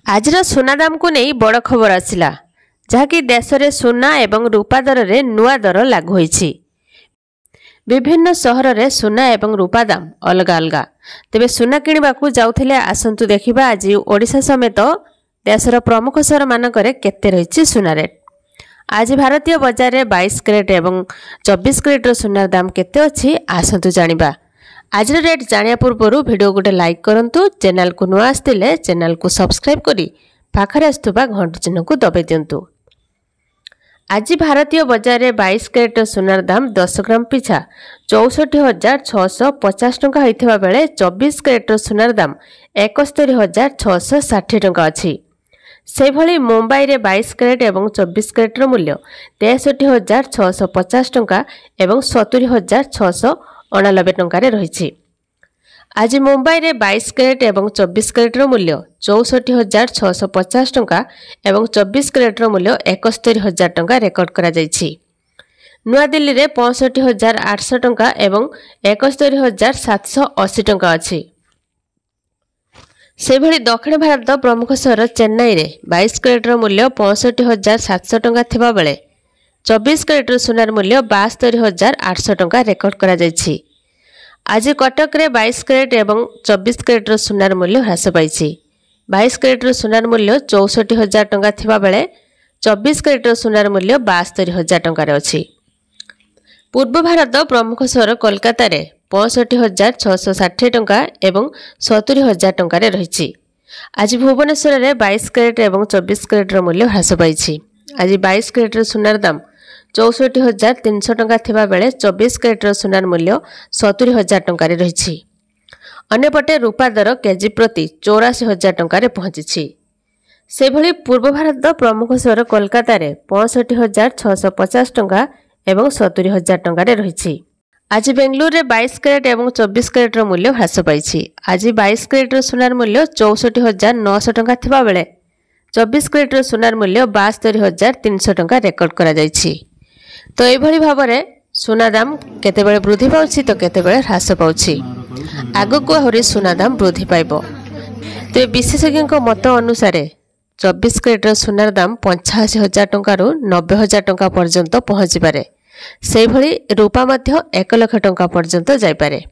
आजर सुना दाम को नहीं बड़ खबर आसिला जहाँकि देश में सुना एवं रूपा दर में नुआ दर लागू होईछि। विभिन्न सहर में सुना एवं रूपा दाम अलग अलग तेबे सुना किणवा जाउथिले आसंतु देखिबा आज ओडिशा समेत देशर प्रमुख सहर मानकरे केते रहिछि सुना रेट। आज भारतीय बजार में 22 कैरेट एवं 24 कैरेट सुनार दाम केते अछि आसंतु जानिबा। आज रेट जानिया पूर्व वीडियो गोटे लाइक करंतु, चैनल को नुआ आस्तिले चैनल को सब्सक्राइब करी पाखरे आसुवा घंटी चिन्ह को दबाई दिंतु। आज भारतीय बजार में 22 कैरेट सुनार दाम 10 ग्राम पिछा 64,650 टंका होइथिबा बेले 24 कैरेट सुनार दाम 71,660 टंका अछि। से भली मुंबई में 22 कैरेट एवं 24 कैरेट मूल्य 63,650 टंका एवं 70,689 टंका रही। आज मुंबई में 22 कैरेट एवं 24 कैरेट मूल्य 64,650 टंका एवं 24 कैरेट मूल्य 71,000 टंका रेकर्ड करा जायछि। नुआ दिल्ली में 65,800 टंका एवं 71,780 टंका अछि। से भली दक्षिण भारत प्रमुख सहर चेन्नई में 22 कैरेट मूल्य 65,700 टंका थिबा बेले 24 कैरेट सुनार मूल्य 72,800 टंका रेकर्ड करा जायछि। आज कटक में 22 कैरेट एवं 24 कैरेट सुनार मूल्य ह्रास पाइछि। 22 कैरेट सुनार मूल्य 64,000 टंका थिबा बेले 24 कैरेट सुनार मूल्य 72,000 टंका अछि। पूर्व भारत प्रमुख सहर कोलकाता रे 65,660 टंका एवं 70,000 टंका रही। आज भुवनेश्वर में 22 कैरेट एवं 24 कैरेट मूल्य ह्रास पाइछि। आज 22 कैरेट सुनार दाम 64,300 टंका थिबा बेले 24 कैरेट सुनार मूल्य 70,000 टंका रही। अन्यपटे रूपा दर केजी प्रति 84,000 टंका पहुंची। से भली पूर्व भारत प्रमुख सहर कोलकाता रे 65,650 टंका एवं 70,000 टंका रही। आज बेंगलुरु रे 22 कैरेट एवं 24 कैरेट मूल्य ह्रास पाइछि। आज 22 कैरेट सुनार मूल्य 64,900 टंका थिबा बेले 24 कैरेट सुनार मूल्य 72,300 टंका रेकर्ड करा जायछि। तो एभली भाबरे सुना दाम केतेबेले वृद्धि पाउछि तो केतेबेले ह्रास पाउछि। आगको आहुरी सुना दाम वृद्धि पाइबो। तो विशेषज्ञ मत अनुसार 24 कैरेट सुनार दाम 85,000 टंका रु 90,000 टंका पर्यंत पहुंची पारे। से भली रूपा मध्य 1 लाख टंका पर्यंत जाय पारे।